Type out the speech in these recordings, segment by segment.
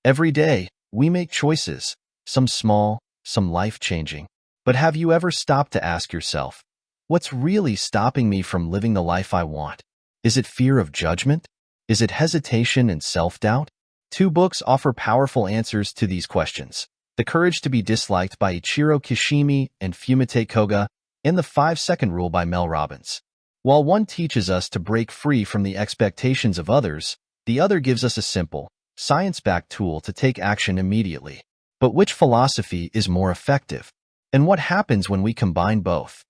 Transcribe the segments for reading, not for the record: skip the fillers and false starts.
Every day, we make choices, some small, some life-changing. But have you ever stopped to ask yourself, what's really stopping me from living the life I want? Is it fear of judgment? Is it hesitation and self-doubt? Two books offer powerful answers to these questions: The Courage to be Disliked by Ichiro Kishimi and Fumitake Koga, and The 5-Second Rule by Mel Robbins. While one teaches us to break free from the expectations of others, the other gives us a simple, science-backed tool to take action immediately. But which philosophy is more effective? And what happens when we combine both?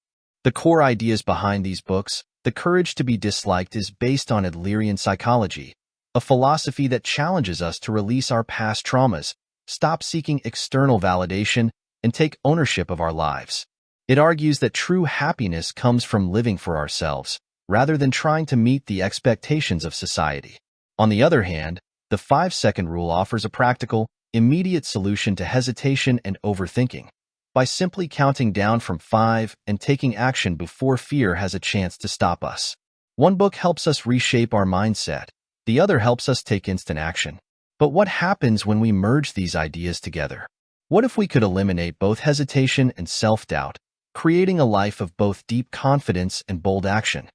The core ideas behind these books, The Courage to be Disliked, is based on Adlerian psychology, a philosophy that challenges us to release our past traumas, stop seeking external validation, and take ownership of our lives. It argues that true happiness comes from living for ourselves, rather than trying to meet the expectations of society. On the other hand, the 5-second rule offers a practical, immediate solution to hesitation and overthinking. By simply counting down from 5 and taking action before fear has a chance to stop us. One book helps us reshape our mindset. The other helps us take instant action. But what happens when we merge these ideas together? What if we could eliminate both hesitation and self-doubt, creating a life of both deep confidence and bold action?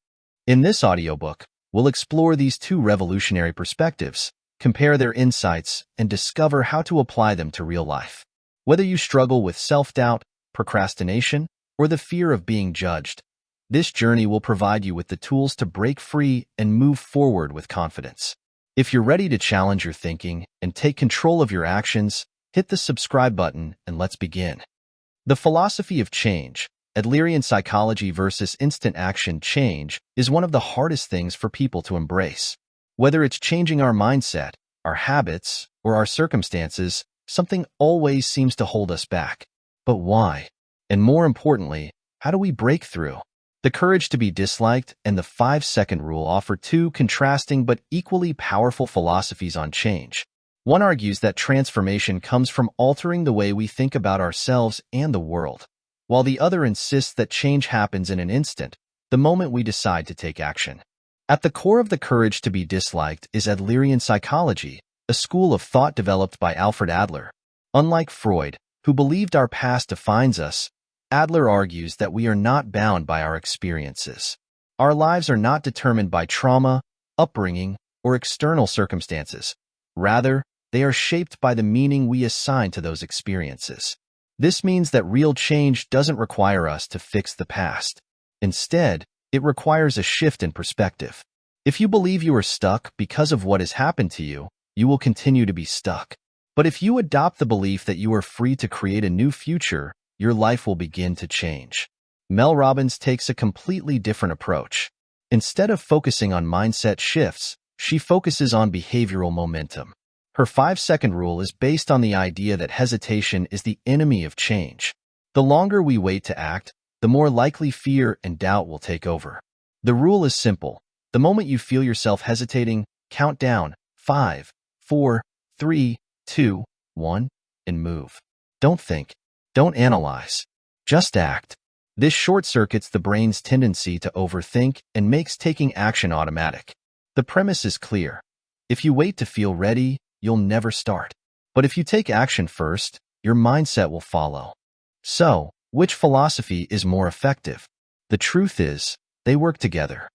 In this audiobook, we'll explore these two revolutionary perspectives, compare their insights, and discover how to apply them to real life. Whether you struggle with self-doubt, procrastination, or the fear of being judged, this journey will provide you with the tools to break free and move forward with confidence. If you're ready to challenge your thinking and take control of your actions, hit the subscribe button and let's begin. The philosophy of change, Adlerian psychology versus instant action. Change is one of the hardest things for people to embrace. Whether it's changing our mindset, our habits, or our circumstances, something always seems to hold us back. But why? And more importantly, how do we break through? The Courage to be Disliked and The 5-Second Rule offer two contrasting but equally powerful philosophies on change. One argues that transformation comes from altering the way we think about ourselves and the world, while the other insists that change happens in an instant, the moment we decide to take action. At the core of The Courage to be Disliked is Adlerian psychology, a school of thought developed by Alfred Adler. Unlike Freud, who believed our past defines us, Adler argues that we are not bound by our experiences. Our lives are not determined by trauma, upbringing, or external circumstances. Rather, they are shaped by the meaning we assign to those experiences. This means that real change doesn't require us to fix the past. Instead, it requires a shift in perspective. If you believe you are stuck because of what has happened to you, you will continue to be stuck. But if you adopt the belief that you are free to create a new future, your life will begin to change. Mel Robbins takes a completely different approach. Instead of focusing on mindset shifts, she focuses on behavioral momentum. Her 5-second rule is based on the idea that hesitation is the enemy of change. The longer we wait to act, the more likely fear and doubt will take over. The rule is simple. The moment you feel yourself hesitating, count down 5, 4, 3, 2, 1, and move. Don't think. Don't analyze. Just act. This short-circuits the brain's tendency to overthink and makes taking action automatic. The premise is clear. If you wait to feel ready, you'll never start. But if you take action first, your mindset will follow. So, which philosophy is more effective? The truth is, they work together.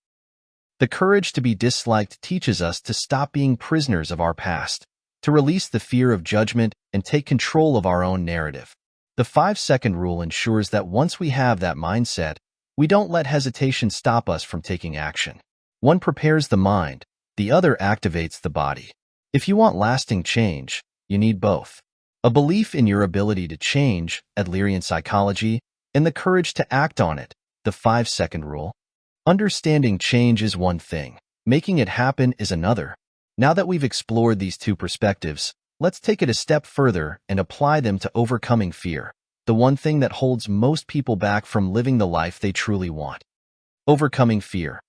The Courage to be Disliked teaches us to stop being prisoners of our past, to release the fear of judgment and take control of our own narrative. The 5-second rule ensures that once we have that mindset, we don't let hesitation stop us from taking action. One prepares the mind, the other activates the body. If you want lasting change, you need both. A belief in your ability to change, Adlerian psychology, and the courage to act on it, the 5-second rule. Understanding change is one thing. Making it happen is another. Now that we've explored these two perspectives, let's take it a step further and apply them to overcoming fear, the one thing that holds most people back from living the life they truly want. Overcoming fear.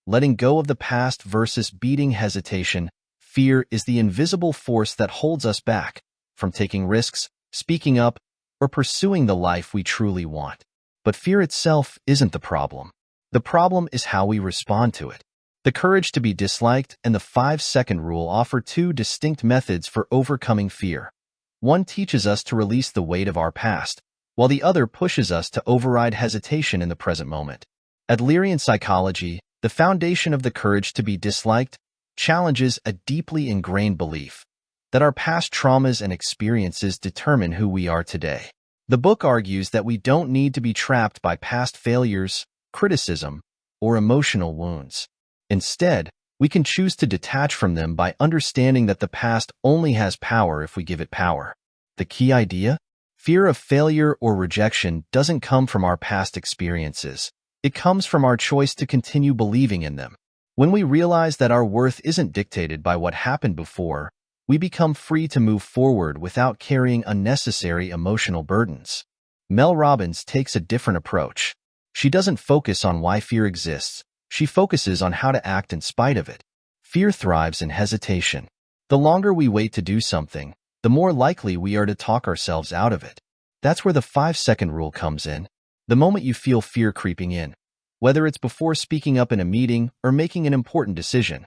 Letting go of the past versus beating hesitation. Fear is the invisible force that holds us back from taking risks, speaking up, or pursuing the life we truly want. But fear itself isn't the problem. The problem is how we respond to it. The The courage to be disliked and the 5-second rule offer two distinct methods for overcoming fear. One teaches us to release the weight of our past, while the other pushes us to override hesitation in the present moment. Adlerian psychology, the foundation of the courage to be disliked, challenges a deeply ingrained belief that our past traumas and experiences determine who we are today. The book argues that we don't need to be trapped by past failures, criticism, or emotional wounds. Instead, we can choose to detach from them by understanding that the past only has power if we give it power. The key idea? Fear of failure or rejection doesn't come from our past experiences. It comes from our choice to continue believing in them. When we realize that our worth isn't dictated by what happened before, we become free to move forward without carrying unnecessary emotional burdens. Mel Robbins takes a different approach. She doesn't focus on why fear exists. She focuses on how to act in spite of it. Fear thrives in hesitation. The longer we wait to do something, the more likely we are to talk ourselves out of it. That's where the 5-second rule comes in. The moment you feel fear creeping in, whether it's before speaking up in a meeting or making an important decision,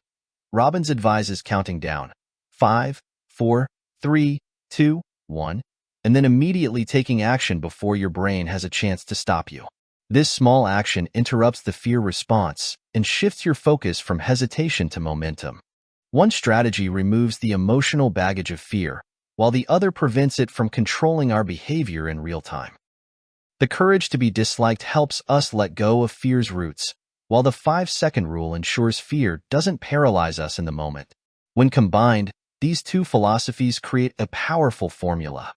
Robbins advises counting down 5, 4, 3, 2, 1, and then immediately taking action before your brain has a chance to stop you. This small action interrupts the fear response and shifts your focus from hesitation to momentum. One strategy removes the emotional baggage of fear, while the other prevents it from controlling our behavior in real time. The courage to be disliked helps us let go of fear's roots, while the 5-second rule ensures fear doesn't paralyze us in the moment. When combined, these two philosophies create a powerful formula.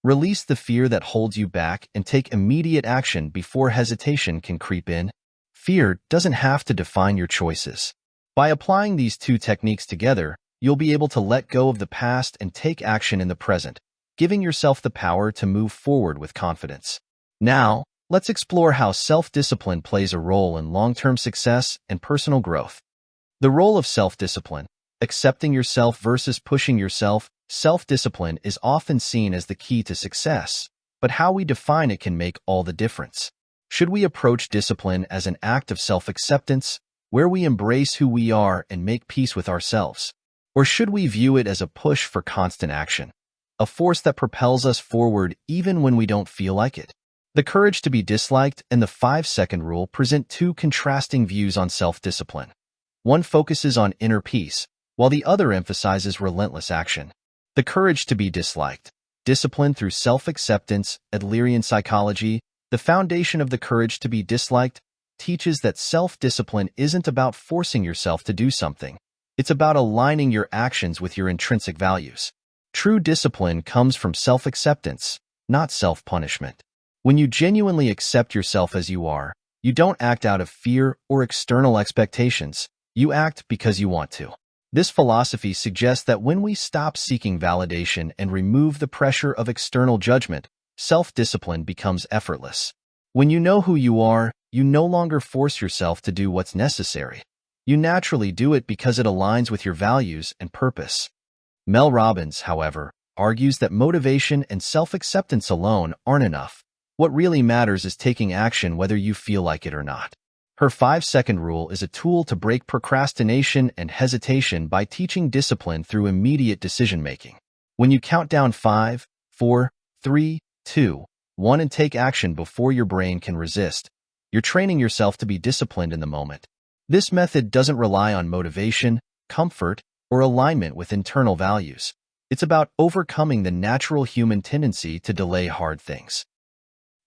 Release the fear that holds you back and take immediate action before hesitation can creep in. Fear doesn't have to define your choices. By applying these two techniques together, you'll be able to let go of the past and take action in the present, giving yourself the power to move forward with confidence. Now, let's explore how self-discipline plays a role in long-term success and personal growth. The role of self-discipline, accepting yourself versus pushing yourself. Self-discipline is often seen as the key to success, but how we define it can make all the difference. Should we approach discipline as an act of self-acceptance, where we embrace who we are and make peace with ourselves? Or should we view it as a push for constant action, a force that propels us forward even when we don't feel like it? The courage to be disliked and the 5-second rule present two contrasting views on self-discipline. One focuses on inner peace, while the other emphasizes relentless action. The courage to be disliked. Discipline through self-acceptance. Adlerian psychology, the foundation of the courage to be disliked, teaches that self-discipline isn't about forcing yourself to do something. It's about aligning your actions with your intrinsic values. True discipline comes from self-acceptance, not self-punishment. When you genuinely accept yourself as you are, you don't act out of fear or external expectations. You act because you want to. This philosophy suggests that when we stop seeking validation and remove the pressure of external judgment, self-discipline becomes effortless. When you know who you are, you no longer force yourself to do what's necessary. You naturally do it because it aligns with your values and purpose. Mel Robbins, however, argues that motivation and self-acceptance alone aren't enough. What really matters is taking action whether you feel like it or not. Her 5-second rule is a tool to break procrastination and hesitation by teaching discipline through immediate decision-making. When you count down 5, 4, 3, 2, 1 and take action before your brain can resist, you're training yourself to be disciplined in the moment. This method doesn't rely on motivation, comfort, or alignment with internal values. It's about overcoming the natural human tendency to delay hard things.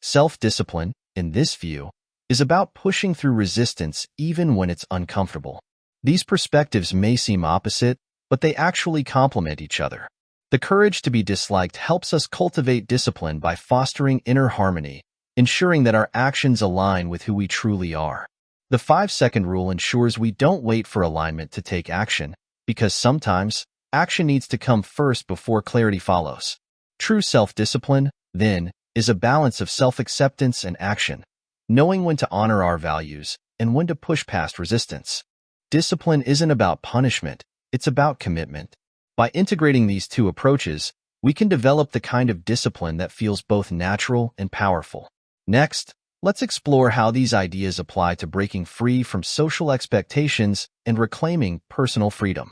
Self-discipline, in this view, is about pushing through resistance even when it's uncomfortable. These perspectives may seem opposite, but they actually complement each other. The courage to be disliked helps us cultivate discipline by fostering inner harmony, ensuring that our actions align with who we truly are. The 5-second rule ensures we don't wait for alignment to take action, because sometimes action needs to come first before clarity follows. True self-discipline, then, is a balance of self-acceptance and action, knowing when to honor our values and when to push past resistance. Discipline isn't about punishment, it's about commitment. By integrating these two approaches, we can develop the kind of discipline that feels both natural and powerful. Next, Let's explore how these ideas apply to breaking free from social expectations and reclaiming personal freedom.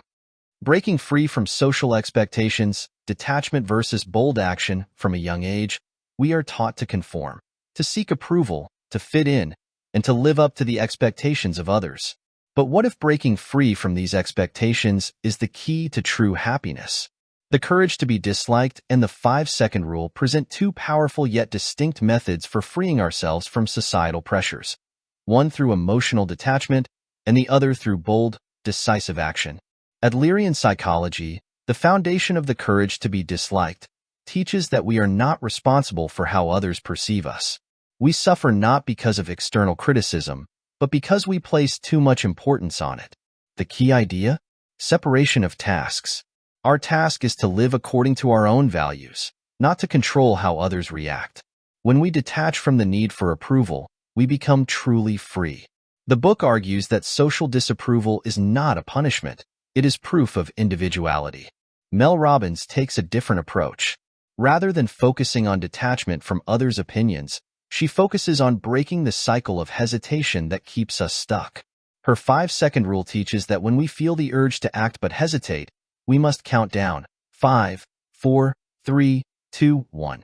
Breaking free from social expectations, detachment versus bold action. From a young age, we are taught to conform, to seek approval, to fit in, and to live up to the expectations of others. But what if breaking free from these expectations is the key to true happiness? The courage to be disliked and the 5-second rule present two powerful yet distinct methods for freeing ourselves from societal pressures. One through emotional detachment, and the other through bold, decisive action. Adlerian psychology, the foundation of the courage to be disliked, teaches that we are not responsible for how others perceive us. We suffer not because of external criticism, but because we place too much importance on it. The key idea? Separation of tasks. Our task is to live according to our own values, not to control how others react. When we detach from the need for approval, we become truly free. The book argues that social disapproval is not a punishment, it is proof of individuality. Mel Robbins takes a different approach. Rather than focusing on detachment from others' opinions, she focuses on breaking the cycle of hesitation that keeps us stuck. Her 5-second rule teaches that when we feel the urge to act but hesitate, we must count down 5, 4, 3, 2, 1,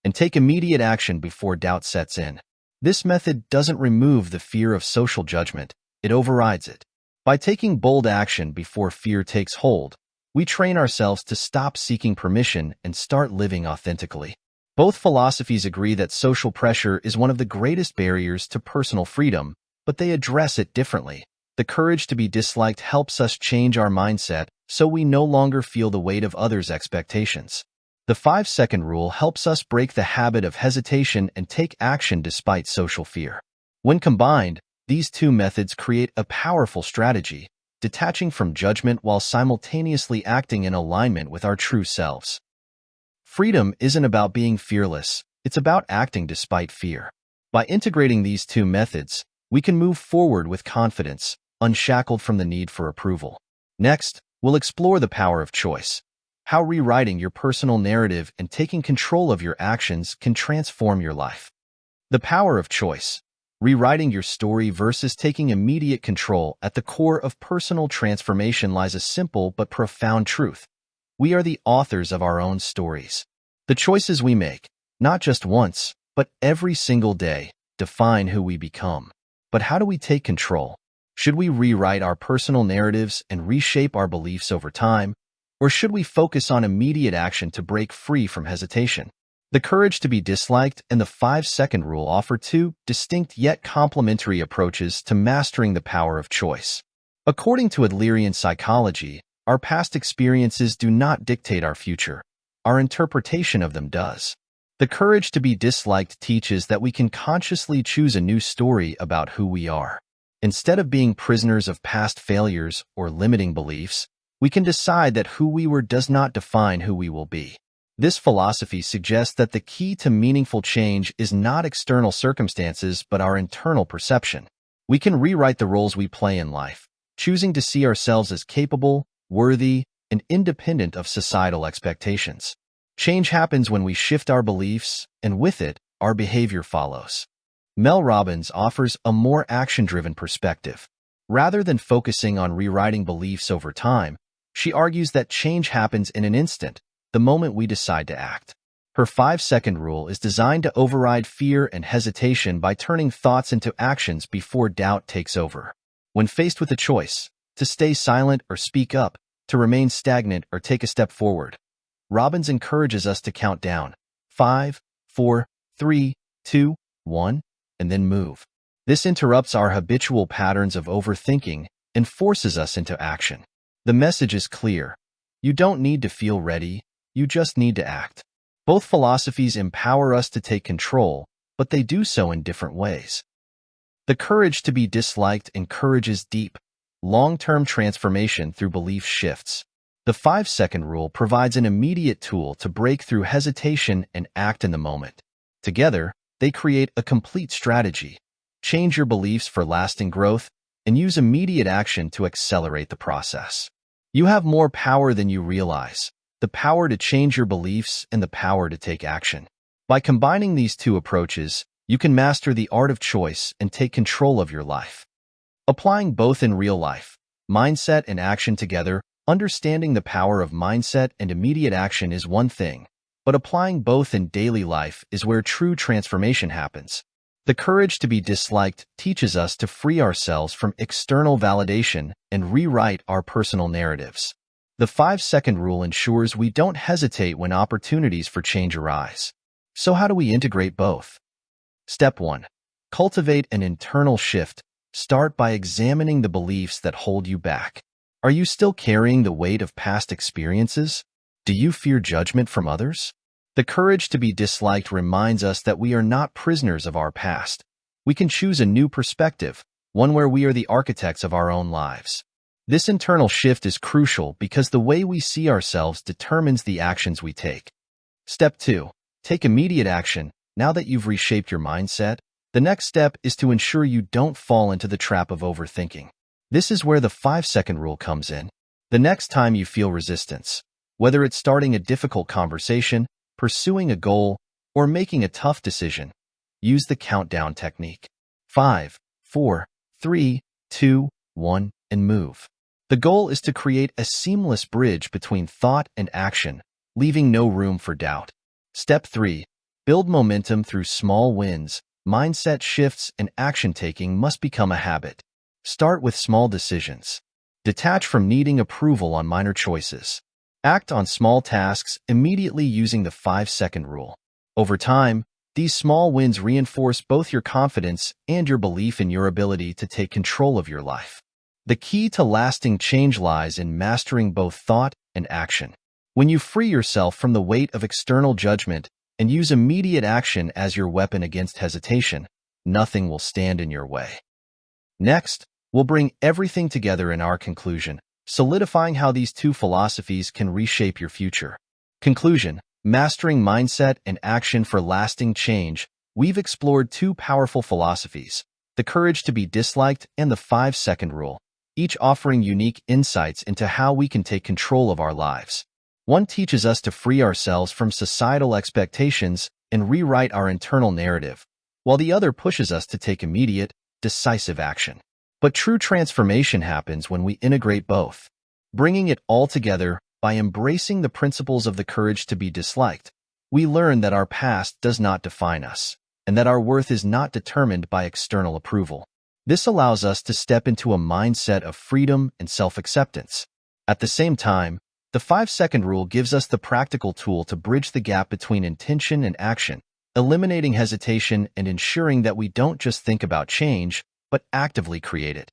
and take immediate action before doubt sets in. This method doesn't remove the fear of social judgment, it overrides it. By taking bold action before fear takes hold, we train ourselves to stop seeking permission and start living authentically. Both philosophies agree that social pressure is one of the greatest barriers to personal freedom, but they address it differently. The courage to be disliked helps us change our mindset so we no longer feel the weight of others' expectations. The 5-second rule helps us break the habit of hesitation and take action despite social fear. When combined, these two methods create a powerful strategy, detaching from judgment while simultaneously acting in alignment with our true selves. Freedom isn't about being fearless, it's about acting despite fear. By integrating these two methods, we can move forward with confidence, unshackled from the need for approval. Next, we'll explore the power of choice. How rewriting your personal narrative and taking control of your actions can transform your life. The power of choice. Rewriting your story versus taking immediate control. At the core of personal transformation lies a simple but profound truth. We are the authors of our own stories. The choices we make, not just once, but every single day, define who we become. But how do we take control? Should we rewrite our personal narratives and reshape our beliefs over time? Or should we focus on immediate action to break free from hesitation? The courage to be disliked and the 5-second rule offer two distinct yet complementary approaches to mastering the power of choice. According to Adlerian psychology, our past experiences do not dictate our future. Our interpretation of them does. The courage to be disliked teaches that we can consciously choose a new story about who we are. Instead of being prisoners of past failures or limiting beliefs, we can decide that who we were does not define who we will be. This philosophy suggests that the key to meaningful change is not external circumstances but our internal perception. We can rewrite the roles we play in life, choosing to see ourselves as capable, worthy, and independent of societal expectations. Change happens when we shift our beliefs, and with it, our behavior follows. Mel Robbins offers a more action-driven perspective. Rather than focusing on rewriting beliefs over time, she argues that change happens in an instant, the moment we decide to act. Her 5-second rule is designed to override fear and hesitation by turning thoughts into actions before doubt takes over. When faced with a choice, to stay silent or speak up, to remain stagnant or take a step forward, Robbins encourages us to count down 5, 4, 3, 2, 1, and then move. This interrupts our habitual patterns of overthinking and forces us into action. The message is clear. You don't need to feel ready, you just need to act. Both philosophies empower us to take control, but they do so in different ways. The courage to be disliked encourages deep, long-term transformation through belief shifts. The 5-second rule provides an immediate tool to break through hesitation and act in the moment. Together, they create a complete strategy. Change your beliefs for lasting growth and use immediate action to accelerate the process. You have more power than you realize, the power to change your beliefs and the power to take action. By combining these two approaches, you can master the art of choice and take control of your life. Applying both in real life, mindset and action together, understanding the power of mindset and immediate action is one thing, but applying both in daily life is where true transformation happens. The courage to be disliked teaches us to free ourselves from external validation and rewrite our personal narratives. The 5-second rule ensures we don't hesitate when opportunities for change arise. So how do we integrate both? Step 1. Cultivate an internal shift. Start by examining the beliefs that hold you back. Are you still carrying the weight of past experiences? Do you fear judgment from others? The courage to be disliked reminds us that we are not prisoners of our past. We can choose a new perspective, one where we are the architects of our own lives. This internal shift is crucial because the way we see ourselves determines the actions we take. Step 2. Take immediate action. Now that you've reshaped your mindset, the next step is to ensure you don't fall into the trap of overthinking. This is where the 5-second rule comes in. The next time you feel resistance, whether it's starting a difficult conversation, pursuing a goal, or making a tough decision, use the countdown technique. 5, 4, 3, 2, 1, and move. The goal is to create a seamless bridge between thought and action, leaving no room for doubt. Step 3. Build momentum through small wins. Mindset shifts and action-taking must become a habit. Start with small decisions. Detach from needing approval on minor choices. Act on small tasks immediately using the 5-second rule. Over time, these small wins reinforce both your confidence and your belief in your ability to take control of your life. The key to lasting change lies in mastering both thought and action. When you free yourself from the weight of external judgment and use immediate action as your weapon against hesitation, nothing will stand in your way. Next, we'll bring everything together in our conclusion, solidifying how these two philosophies can reshape your future. Conclusion: mastering mindset and action for lasting change. We've explored two powerful philosophies, the courage to be disliked and the 5-second rule, each offering unique insights into how we can take control of our lives. One teaches us to free ourselves from societal expectations and rewrite our internal narrative, while the other pushes us to take immediate, decisive action. But true transformation happens when we integrate both, bringing it all together. By embracing the principles of the courage to be disliked, we learn that our past does not define us, and that our worth is not determined by external approval. This allows us to step into a mindset of freedom and self-acceptance. At the same time, the 5-second rule gives us the practical tool to bridge the gap between intention and action, eliminating hesitation and ensuring that we don't just think about change, but actively create it.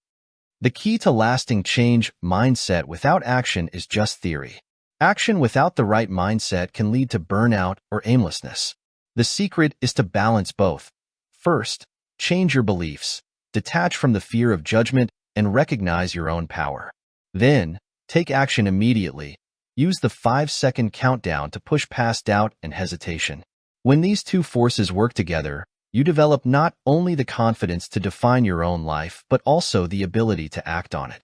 The key to lasting change: mindset without action is just theory. Action without the right mindset can lead to burnout or aimlessness. The secret is to balance both. First, change your beliefs, detach from the fear of judgment, and recognize your own power. Then, take action immediately. Use the 5-second countdown to push past doubt and hesitation. When these two forces work together, you develop not only the confidence to define your own life, but also the ability to act on it.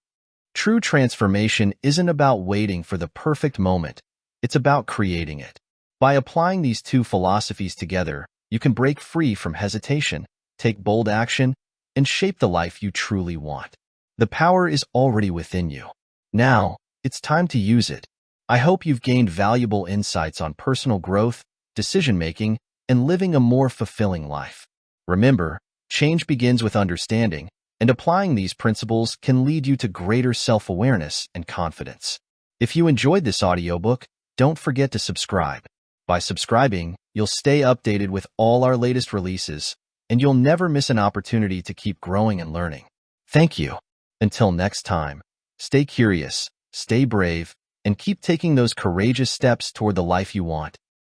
True transformation isn't about waiting for the perfect moment. It's about creating it. By applying these two philosophies together, you can break free from hesitation, take bold action, and shape the life you truly want. The power is already within you. Now, it's time to use it. I hope you've gained valuable insights on personal growth, decision-making, and living a more fulfilling life. Remember, change begins with understanding, and applying these principles can lead you to greater self-awareness and confidence. If you enjoyed this audiobook, don't forget to subscribe. By subscribing, you'll stay updated with all our latest releases, and you'll never miss an opportunity to keep growing and learning. Thank you. Until next time, stay curious, stay brave, and keep taking those courageous steps toward the life you want.